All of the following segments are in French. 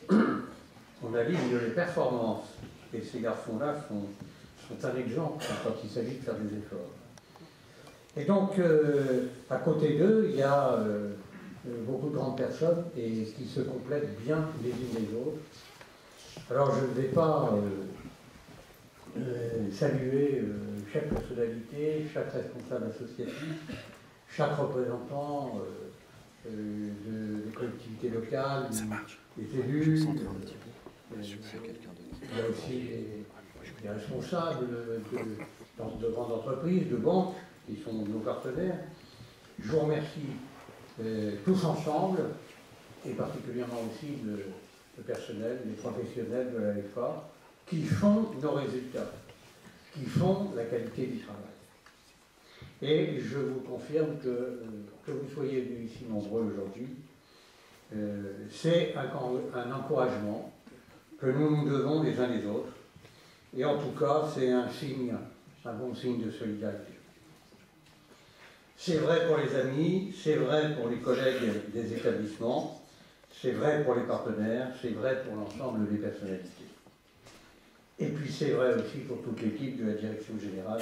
on aligne les performances. Et ces garçons-là sont un exemple quand il s'agit de faire des efforts. Et donc, à côté d'eux, il y a beaucoup de grandes personnes et qui se complètent bien les unes les autres. Alors, je ne vais pas saluer chaque personnalité, chaque responsable associatif, chaque représentant des collectivités locales, des élus. Il y a aussi des responsables de grandes entreprises, de banques, qui sont nos partenaires. Je vous remercie tous ensemble, et particulièrement aussi le personnel, les professionnels de la FA, qui font nos résultats, qui font la qualité du travail. Et je vous confirme que vous soyez venus ici nombreux aujourd'hui, c'est un encouragement que nous nous devons les uns les autres. Et en tout cas, c'est un bon signe de solidarité. C'est vrai pour les amis, c'est vrai pour les collègues des établissements, c'est vrai pour les partenaires, c'est vrai pour l'ensemble des personnalités. Et puis c'est vrai aussi pour toute l'équipe de la direction générale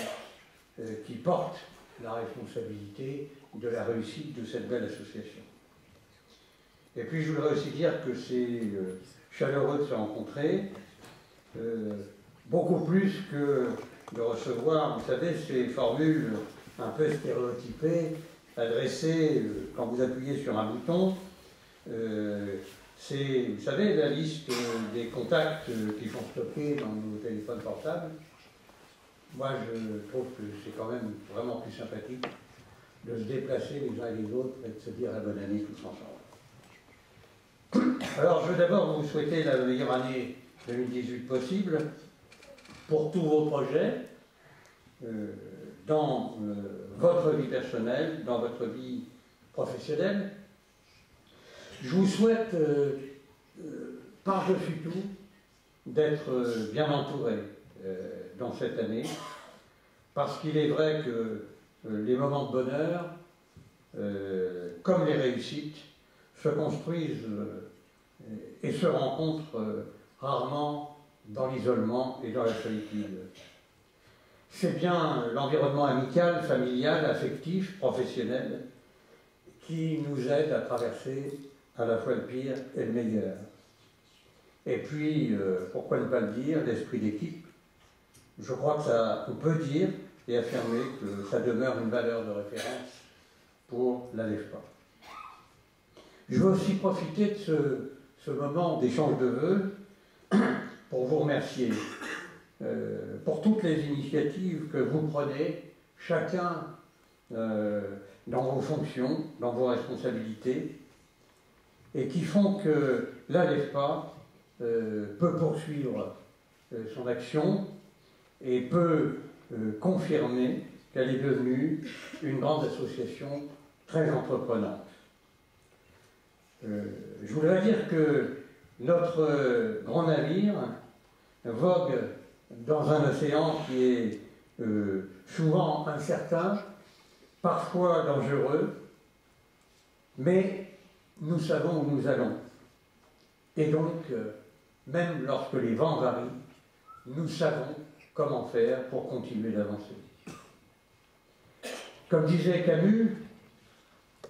qui porte la responsabilité de la réussite de cette belle association. Et puis je voudrais aussi dire que c'est chaleureux de se rencontrer, beaucoup plus que de recevoir, vous savez, ces formules un peu stéréotypées, adressées quand vous appuyez sur un bouton. C'est, vous savez, la liste des contacts qui sont stockés dans nos téléphones portables. Moi, je trouve que c'est quand même vraiment plus sympathique de se déplacer les uns et les autres et de se dire la bonne année tous ensemble. Alors, je veux d'abord vous souhaiter la meilleure année 2018 possible pour tous vos projets, dans votre vie personnelle, dans votre vie professionnelle. Je vous souhaite, par-dessus tout, d'être bien entouré dans cette année, parce qu'il est vrai que les moments de bonheur, comme les réussites, se construisent et se rencontrent rarement dans l'isolement et dans la solitude. C'est bien l'environnement amical, familial, affectif, professionnel qui nous aide à traverser à la fois le pire et le meilleur. Et puis, pourquoi ne pas le dire, l'esprit d'équipe. Je crois que ça, on peut dire et affirmer que ça demeure une valeur de référence pour la LEFPA. Je veux aussi profiter de ce moment d'échange de vœux pour vous remercier pour toutes les initiatives que vous prenez, chacun dans vos fonctions, dans vos responsabilités, et qui font que la LEFPA peut poursuivre son action et peut confirmer qu'elle est devenue une grande association très entreprenante. Je voudrais dire que notre grand navire vogue dans un océan qui est souvent incertain, parfois dangereux, mais nous savons où nous allons. Et donc, même lorsque les vents varient, nous savons comment faire pour continuer d'avancer. Comme disait Camus,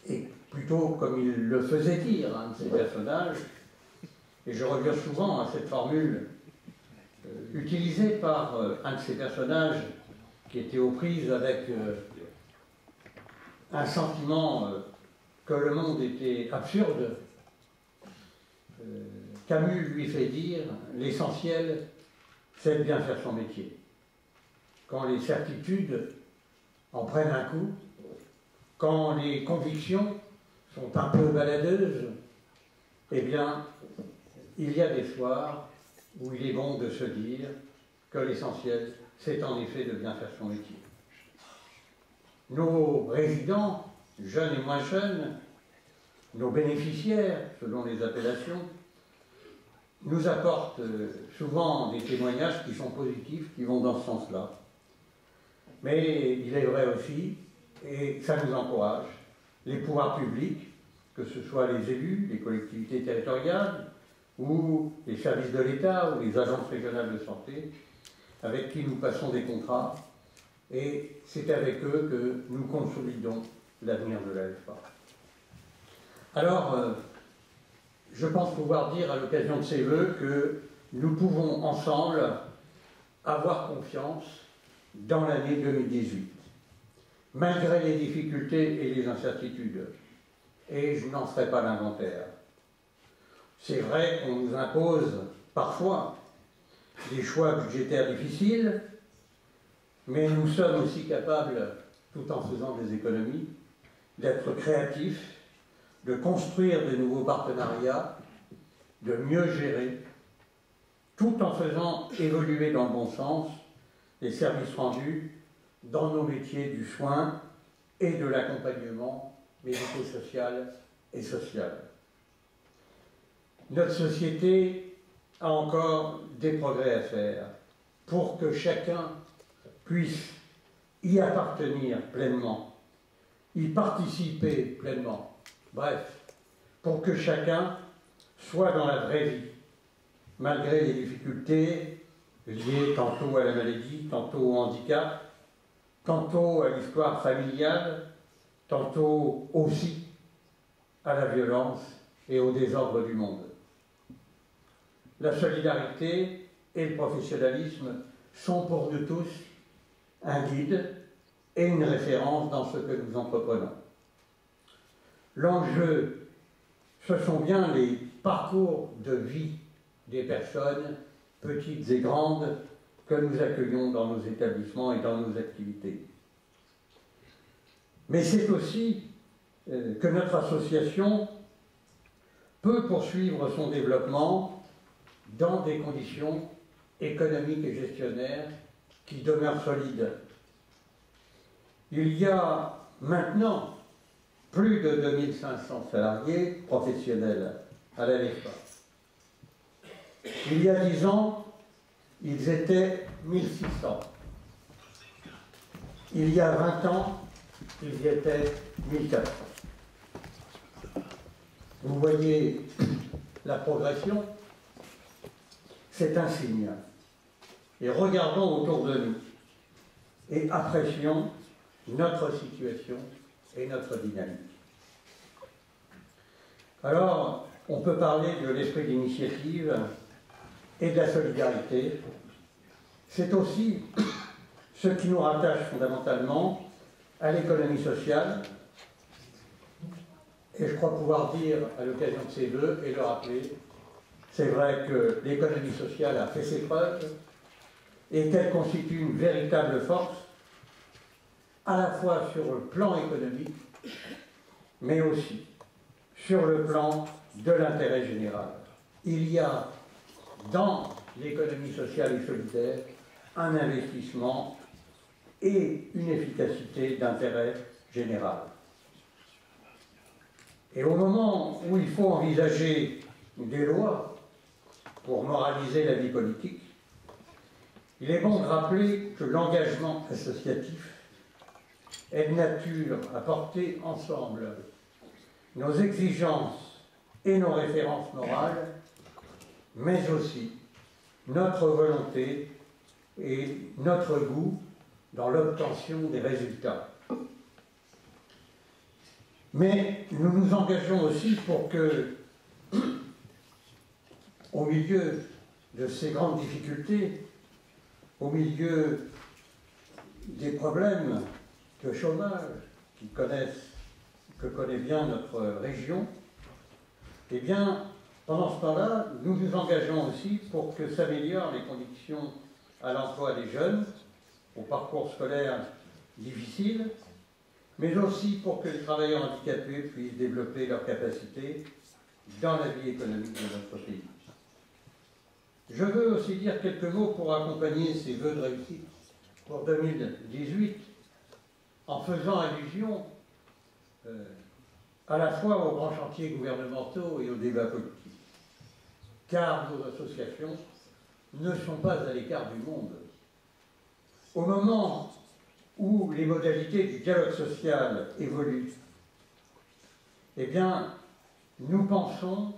et plutôt comme il le faisait dire, un de ses personnages, et je reviens souvent à cette formule utilisée par un de ces personnages qui était aux prises avec un sentiment que le monde était absurde. Camus lui fait dire « L'essentiel, c'est de bien faire son métier. Quand les certitudes en prennent un coup, quand les convictions sont un peu baladeuses, eh bien, il y a des soirs où il est bon de se dire que l'essentiel, c'est en effet de bien faire son métier. » Nos résidents, jeunes et moins jeunes, nos bénéficiaires, selon les appellations, nous apportent souvent des témoignages qui sont positifs, qui vont dans ce sens-là. Mais il est vrai aussi, et ça nous encourage, les pouvoirs publics, que ce soit les élus, les collectivités territoriales, ou les services de l'État ou les agences régionales de santé, avec qui nous passons des contrats, et c'est avec eux que nous consolidons l'avenir de l'AFPA. Alors, je pense pouvoir dire à l'occasion de ces vœux que nous pouvons ensemble avoir confiance dans l'année 2018, malgré les difficultés et les incertitudes. Et je n'en ferai pas l'inventaire. C'est vrai qu'on nous impose parfois des choix budgétaires difficiles, mais nous sommes aussi capables, tout en faisant des économies, d'être créatifs, de construire de nouveaux partenariats, de mieux gérer, tout en faisant évoluer dans le bon sens les services rendus dans nos métiers du soin et de l'accompagnement médico-social et social. Notre société a encore des progrès à faire pour que chacun puisse y appartenir pleinement, y participer pleinement. Bref, pour que chacun soit dans la vraie vie, malgré les difficultés liées tantôt à la maladie, tantôt au handicap, tantôt à l'histoire familiale, tantôt aussi à la violence et au désordre du monde. La solidarité et le professionnalisme sont pour nous tous un guide et une référence dans ce que nous entreprenons. L'enjeu, ce sont bien les parcours de vie des personnes, petites et grandes, que nous accueillons dans nos établissements et dans nos activités. Mais c'est aussi que notre association peut poursuivre son développement dans des conditions économiques et gestionnaires qui demeurent solides. Il y a maintenant plus de 2500 salariés professionnels à la LEFA. Il y a 10 ans, ils étaient 1600. Il y a 20 ans, ils étaient 1400. Vous voyez la progression, c'est un signe. Et regardons autour de nous et apprécions notre situation et notre dynamique. Alors, on peut parler de l'esprit d'initiative et de la solidarité. C'est aussi ce qui nous rattache fondamentalement à l'économie sociale. Et je crois pouvoir dire, à l'occasion de ces vœux, et le rappeler, c'est vrai que l'économie sociale a fait ses preuves et qu'elle constitue une véritable force, à la fois sur le plan économique, mais aussi sur le plan de l'intérêt général. Il y a dans l'économie sociale et solidaire un investissement et une efficacité d'intérêt général. Et au moment où il faut envisager des lois pour moraliser la vie politique, il est bon de rappeler que l'engagement associatif est de nature à porter ensemble nos exigences et nos références morales, mais aussi notre volonté et notre goût dans l'obtention des résultats. Mais nous nous engageons aussi pour que, au milieu de ces grandes difficultés, au milieu des problèmes de chômage que connaît bien notre région, eh bien, pendant ce temps-là, nous nous engageons aussi pour que s'améliorent les conditions à l'emploi des jeunes, au parcours scolaire difficile, mais aussi pour que les travailleurs handicapés puissent développer leurs capacités dans la vie économique de notre pays. Je veux aussi dire quelques mots pour accompagner ces vœux de réussite pour 2018, en faisant allusion à la fois aux grands chantiers gouvernementaux et aux débats politiques. Car nos associations ne sont pas à l'écart du monde. Au moment où les modalités du dialogue social évoluent, eh bien, nous pensons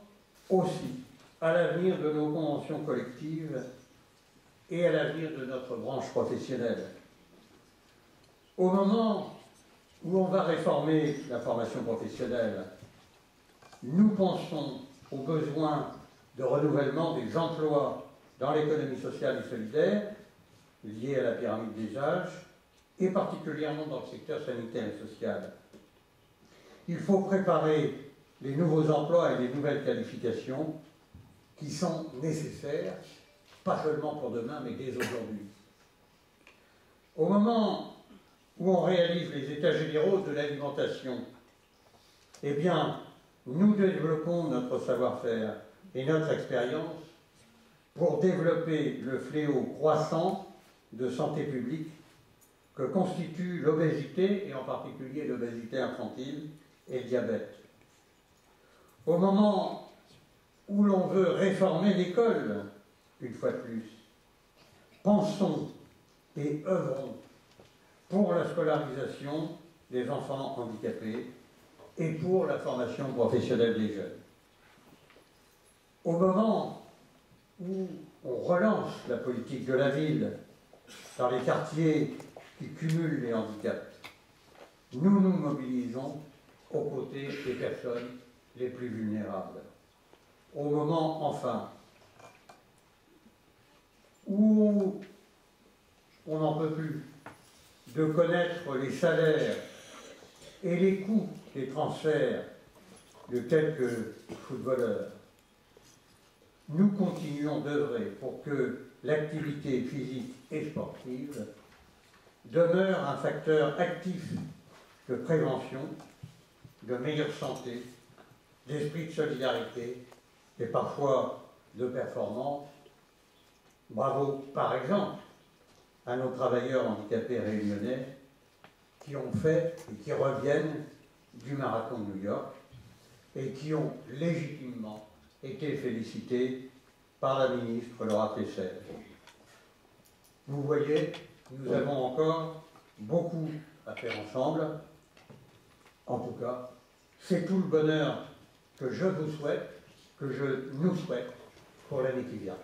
aussi à l'avenir de nos conventions collectives et à l'avenir de notre branche professionnelle. Au moment où on va réformer la formation professionnelle, nous pensons aux besoins de renouvellement des emplois dans l'économie sociale et solidaire, liés à la pyramide des âges, et particulièrement dans le secteur sanitaire et social. Il faut préparer les nouveaux emplois et les nouvelles qualifications qui sont nécessaires, pas seulement pour demain, mais dès aujourd'hui. Au moment où on réalise les états généraux de l'alimentation, eh bien, nous développons notre savoir-faire et notre expérience pour développer le fléau croissant de santé publique que constitue l'obésité, et en particulier l'obésité infantile et le diabète. Au moment où l'on veut réformer l'école, une fois de plus, pensons et œuvrons pour la scolarisation des enfants handicapés et pour la formation professionnelle des jeunes. Au moment où on relance la politique de la ville dans les quartiers qui cumulent les handicaps, nous nous mobilisons aux côtés des personnes les plus vulnérables. Au moment, enfin, où on n'en peut plus de connaître les salaires et les coûts des transferts de quelques footballeurs, nous continuons d'œuvrer pour que l'activité physique et sportive demeure un facteur actif de prévention, de meilleure santé, d'esprit de solidarité et parfois de performance. Bravo, par exemple, à nos travailleurs handicapés réunionnais qui ont fait et qui reviennent du marathon de New York et qui ont légitimement été félicités par la ministre Laura Flessel. Vous voyez, nous avons encore beaucoup à faire ensemble. En tout cas, c'est tout le bonheur que je vous souhaite, que je nous souhaite pour l'année qui vient.